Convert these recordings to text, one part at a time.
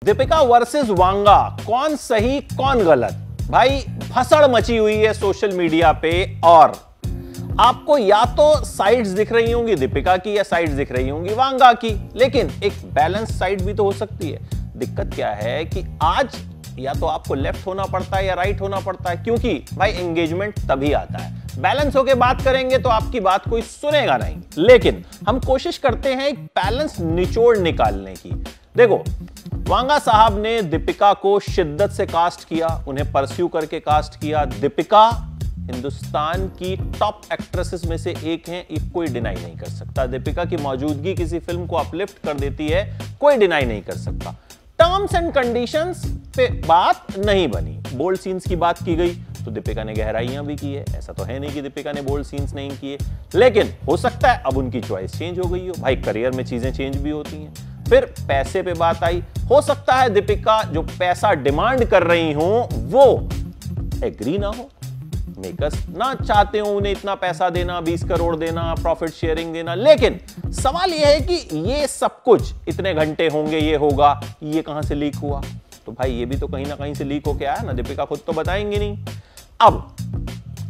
Deepika versus Vanga, कौन सही कौन गलत? भाई भसड़ मची हुई है सोशल मीडिया पे और आपको या तो साइड्स दिख रही होंगी दीपिका की या साइड्स दिख रही होंगी वांगा की, लेकिन एक बैलेंस साइड भी तो हो सकती है। दिक्कत क्या है कि आज या तो आपको लेफ्ट होना पड़ता है या राइट होना पड़ता है, क्योंकि भाई एंगेजमेंट तभी आता है। बैलेंस होके बात करेंगे तो आपकी बात कोई सुनेगा नहीं, लेकिन हम कोशिश करते हैं एक बैलेंस निचोड़ निकालने की। देखो, वांगा साहब ने दीपिका को शिद्दत से कास्ट किया, उन्हें परस्यू करके कास्ट किया। दीपिका हिंदुस्तान की टॉप एक्ट्रेसेस में से एक हैं, ये कोई डिनाई नहीं कर सकता। दीपिका की मौजूदगी किसी फिल्म को अपलिफ्ट कर देती है, कोई डिनाई नहीं कर सकता। टर्म्स एंड कंडीशंस पे बात नहीं बनी, बोल्ड सीन्स की बात की गई तो दीपिका ने गहराइयां भी की है। ऐसा तो है नहीं कि दीपिका ने बोल्ड सीन्स नहीं किए, लेकिन हो सकता है अब उनकी चॉइस चेंज हो गई हो। भाई करियर में चीजें चेंज भी होती हैं। फिर पैसे पे बात आई, हो सकता है दीपिका जो पैसा डिमांड कर रही हो वो एग्री ना हो, मेकर्स ना चाहते हो उन्हें इतना पैसा देना, 20 करोड़ देना, प्रॉफिट शेयरिंग देना। लेकिन सवाल यह है कि ये सब कुछ इतने घंटे होंगे, ये होगा, ये कहां से लीक हुआ? तो भाई ये भी तो कहीं ना कहीं से लीक होके आया ना, दीपिका खुद तो बताएंगे नहीं। अब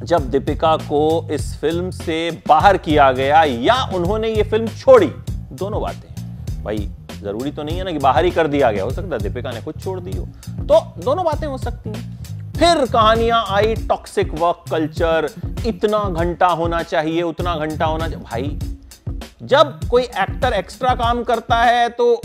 जब दीपिका को इस फिल्म से बाहर किया गया या उन्होंने ये फिल्म छोड़ी, दोनों बातें हैं। भाई जरूरी तो नहीं है ना कि बाहर ही कर दिया गया, हो सकता है दीपिका ने खुद छोड़ दी हो, तो दोनों बातें हो सकती हैं। फिर कहानियां आई टॉक्सिक वर्क कल्चर, इतना घंटा होना चाहिए, उतना घंटा होना चाहिए। भाई जब कोई एक्टर एक्स्ट्रा काम करता है तो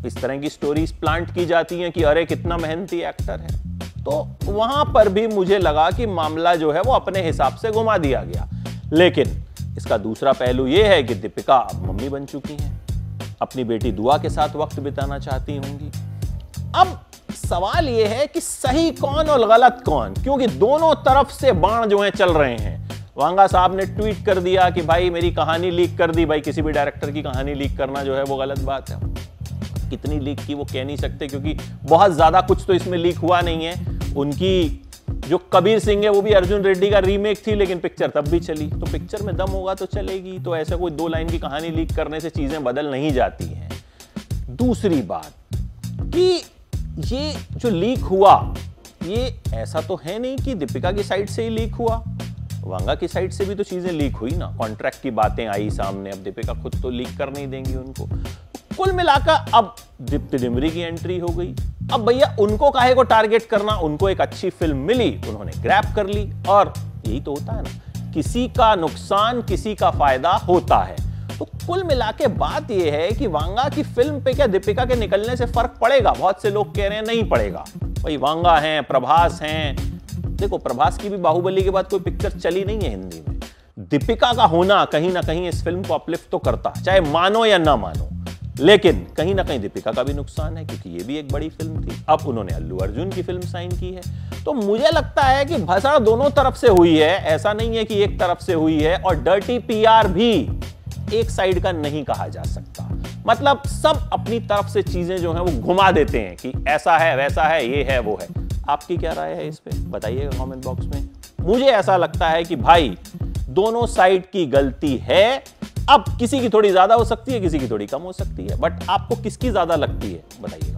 इस तरह की स्टोरीज प्लांट की जाती हैं कि अरे कितना मेहनती एक्टर है। तो वहां पर भी मुझे लगा कि मामला जो है वो अपने हिसाब से घुमा दिया गया। लेकिन इसका दूसरा पहलू यह है कि दीपिका अब मम्मी बन चुकी हैं, अपनी बेटी दुआ के साथ वक्त बिताना चाहती होंगी। अब सवाल यह है कि सही कौन और गलत कौन, क्योंकि दोनों तरफ से बाण जो हैं चल रहे हैं। वांगा साहब ने ट्वीट कर दिया कि भाई मेरी कहानी लीक कर दी। भाई किसी भी डायरेक्टर की कहानी लीक करना जो है वो गलत बात है। कितनी लीक की वो कह नहीं सकते, क्योंकि बहुत ज्यादा कुछ तो इसमें लीक हुआ नहीं है। उनकी जो कबीर सिंह है वो भी अर्जुन रेड्डी का रीमेक थी, लेकिन पिक्चर तब भी चली। तो पिक्चर में दम होगा तो चलेगी, तो ऐसा कोई 2 लाइन की कहानी लीक करने से चीजें बदल नहीं जाती हैं। दूसरी बात कि ये जो लीक हुआ, ये ऐसा तो है नहीं कि दीपिका की साइड से ही लीक हुआ, वांगा की साइड से भी तो चीजें लीक हुई ना। कॉन्ट्रैक्ट की बातें आई सामने, अब दीपिका खुद तो लीक कर नहीं देंगी उनको। कुल मिलाकर अब दीप्ति डिमरी की एंट्री हो गई। अब भैया उनको काहे को टारगेट करना, उनको एक अच्छी फिल्म मिली, उन्होंने ग्रैब कर ली। और यही तो होता है ना, किसी का नुकसान किसी का फायदा होता है। तो कुल मिला के बात यह है कि वांगा की फिल्म पे क्या दीपिका के निकलने से फर्क पड़ेगा? बहुत से लोग कह रहे हैं नहीं पड़ेगा। भाई वांगा हैं, प्रभास हैं। देखो प्रभास की भी बाहुबली के बाद कोई पिक्चर चली नहीं है हिंदी में। दीपिका का होना कहीं ना कहीं इस फिल्म को अपलिफ्ट तो करता, चाहे मानो या ना मानो, लेकिन कहीं ना कहीं दीपिका का भी नुकसान है, क्योंकि ये भी एक बड़ी फिल्म थी। अब उन्होंने अल्लू अर्जुन की फिल्म साइन की है। तो मुझे लगता है कि भसड़ दोनों तरफ से हुई है, ऐसा नहीं है कि एक तरफ से हुई है। और डर्टी पीआर भी एक साइड का नहीं कहा जा सकता। मतलब सब अपनी तरफ से चीजें जो हैं वो घुमा देते हैं कि ऐसा है, वैसा है, ये है, वो है। आपकी क्या राय है इस पे, बताइएगा कमेंट बॉक्स में। मुझे ऐसा लगता है कि भाई दोनों साइड की गलती है। अब किसी की थोड़ी ज्यादा हो सकती है, किसी की थोड़ी कम हो सकती है, बट आपको किसकी ज्यादा लगती है बताइएगा।